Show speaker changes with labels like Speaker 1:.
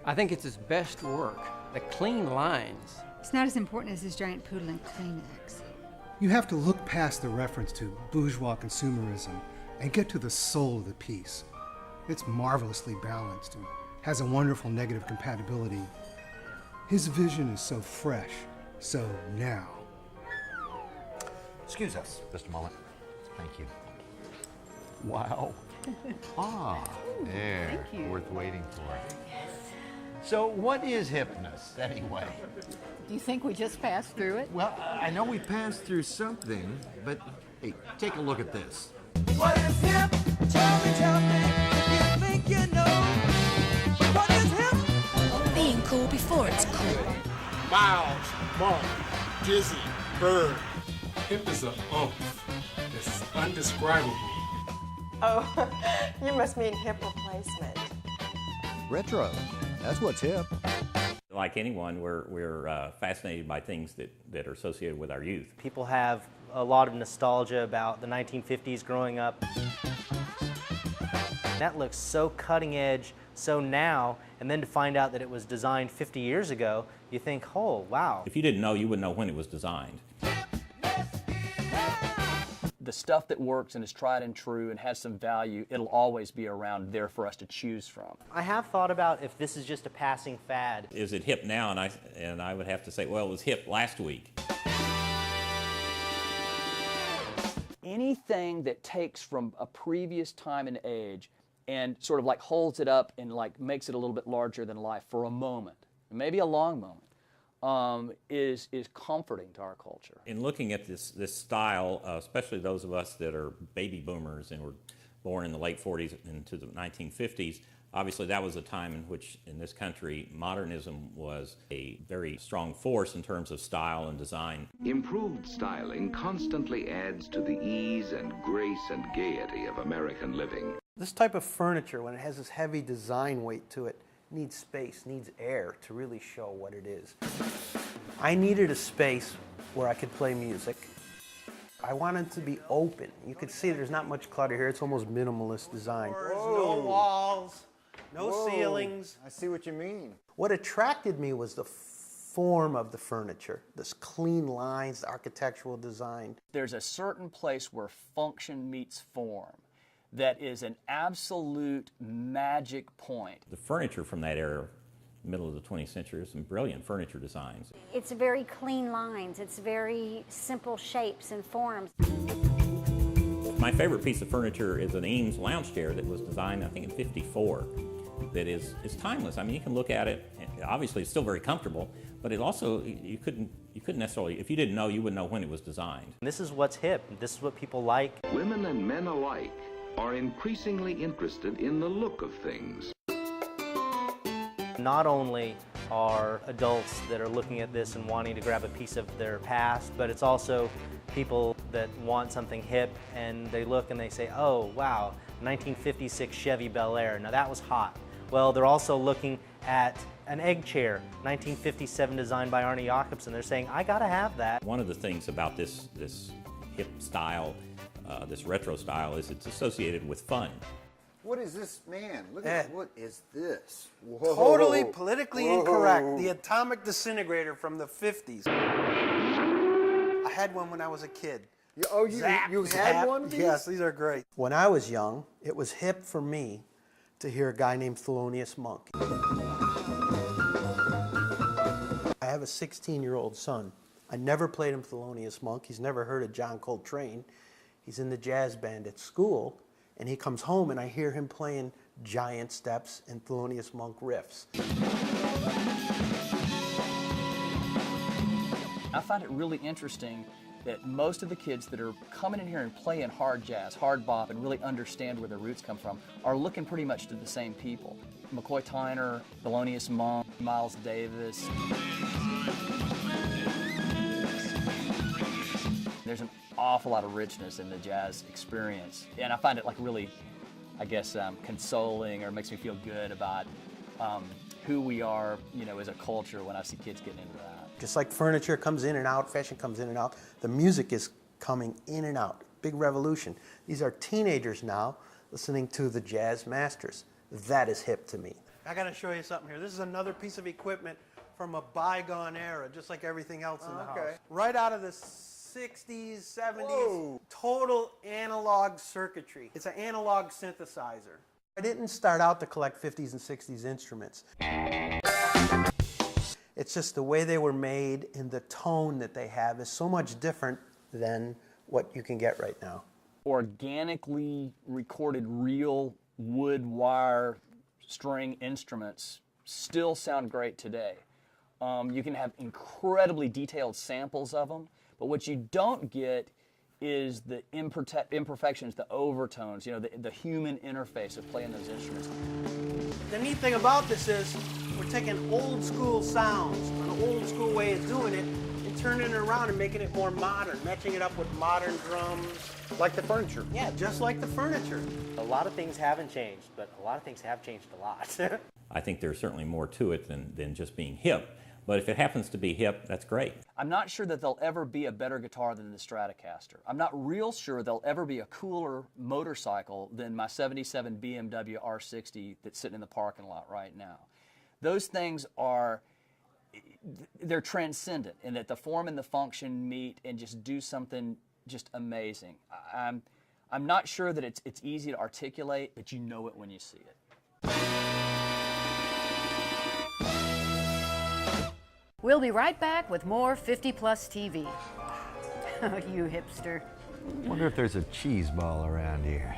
Speaker 1: I think it's his best work. The clean lines.
Speaker 2: It's not as important as his giant poodle and Kleenex.
Speaker 3: You have to look past the reference to bourgeois consumerism and get to the soul of the piece. It's marvelously balanced and has a wonderful negative compatibility. His vision is so fresh, so now.
Speaker 4: Excuse us just a moment. Thank you.
Speaker 1: Wow.
Speaker 4: There.
Speaker 5: Thank you.
Speaker 4: Worth waiting for. So what is hipness, anyway?
Speaker 5: Do you think we just passed through it?
Speaker 4: Well, I know we passed through something, but hey, take a look at this.
Speaker 6: What is hip? Tell me, if you think you know. What is hip?
Speaker 7: Being cool before it's cool.
Speaker 8: Miles, Monk, Dizzy, Bird. Hip is a oomph. It's undescribable.
Speaker 9: Oh, you must mean hip replacement.
Speaker 10: Retro. That's what's hip.
Speaker 11: Like anyone, we're fascinated by things that are associated with our youth.
Speaker 12: People have a lot of nostalgia about the 1950s growing up. That looks so cutting edge, so now, and then to find out that it was designed 50 years ago, you think, oh, wow.
Speaker 11: If you didn't know, you wouldn't know when it was designed.
Speaker 13: The stuff that works and is tried and true and has some value, it'll always be around there for us to choose from.
Speaker 12: I have thought about if this is just a passing fad.
Speaker 11: Is it hip now? And I would have to say, well, it was hip last week.
Speaker 13: Anything that takes from a previous time and age and sort of like holds it up and like makes it a little bit larger than life for a moment, maybe a long moment, is comforting to our culture.
Speaker 11: In looking at this style, especially those of us that are baby boomers and were born in the late 40s into the 1950s, obviously that was a time in which, in this country, modernism was a very strong force in terms of style and design.
Speaker 14: Improved styling constantly adds to the ease and grace and gaiety of American living.
Speaker 15: This type of furniture, when it has this heavy design weight to it, needs space, needs air to really show what it is. I needed a space where I could play music. I wanted it to be open. You could see there's not much clutter here. It's almost minimalist design. No walls, no ceilings.
Speaker 10: I see what you mean.
Speaker 15: What attracted me was the form of the furniture, this clean lines, the architectural design.
Speaker 13: There's a certain place where function meets form that is an absolute magic point.
Speaker 11: The furniture from that era, middle of the 20th century, some brilliant furniture designs.
Speaker 16: It's very clean lines. It's very simple shapes and forms.
Speaker 11: My favorite piece of furniture is an Eames lounge chair that was designed, I think, in '54. That is timeless. I mean, you can look at it, and obviously it's still very comfortable, but it also, you couldn't necessarily, if you didn't know, you wouldn't know when it was designed.
Speaker 12: This is what's hip. This is what people like.
Speaker 14: Women and men alike are increasingly interested in the look of things.
Speaker 12: Not only are adults that are looking at this and wanting to grab a piece of their past, but it's also people that want something hip and they look and they say, oh, wow, 1956 Chevy Bel Air, now that was hot. Well, they're also looking at an egg chair, 1957 designed by Arne Jacobsen. They're saying, I gotta have that.
Speaker 11: One of the things about this hip style, this retro style, is it's associated with fun.
Speaker 10: What is this, man? Look at what is this? Whoa.
Speaker 15: Totally politically incorrect. The atomic disintegrator from the 50s. I had one when I was a kid.
Speaker 10: You had one of these?
Speaker 15: Yes, these are great. When I was young, it was hip for me to hear a guy named Thelonious Monk. I have a 16-year-old son. I never played him Thelonious Monk. He's never heard of John Coltrane. He's in the jazz band at school, and he comes home and I hear him playing giant steps and Thelonious Monk riffs.
Speaker 13: I find it really interesting that most of the kids that are coming in here and playing hard jazz, hard bop, and really understand where their roots come from are looking pretty much to the same people. McCoy Tyner, Thelonious Monk, Miles Davis. There's an awful lot of richness in the jazz experience, and I find it like really, I guess, consoling, or makes me feel good about who we are, as a culture when I see kids getting into that.
Speaker 15: Just like furniture comes in and out, fashion comes in and out, the music is coming in and out. Big revolution. These are teenagers now listening to the jazz masters. That is hip to me. I gotta show you something here. This is another piece of equipment from a bygone era, just like everything else in the house. Right out of the 60s, 70s. Whoa. Total analog circuitry. It's an analog synthesizer. I didn't start out to collect 50s and 60s instruments. It's just the way they were made and the tone that they have is so much different than what you can get right now.
Speaker 13: Organically recorded real wood, wire, string instruments still sound great today. You can have incredibly detailed samples of them, but what you don't get is the imperfections, the overtones, you know, the human interface of playing those instruments.
Speaker 15: The neat thing about this is we're taking old school sounds, an old school way of doing it, and turning it around and making it more modern, matching it up with modern drums. Like the furniture. Yeah, just like the furniture.
Speaker 12: A lot of things haven't changed, but a lot of things have changed a lot.
Speaker 11: I think there's certainly more to it than just being hip. But if it happens to be hip, that's great.
Speaker 13: I'm not sure that there'll ever be a better guitar than the Stratocaster. I'm not real sure there'll ever be a cooler motorcycle than my 77 BMW R60 that's sitting in the parking lot right now. Those things they're transcendent in that the form and the function meet and just do something just amazing. I'm not sure that it's easy to articulate, but you know it when you see it.
Speaker 17: We'll be right back with more 50 Plus TV. You hipster.
Speaker 4: Wonder if there's a cheese ball around here.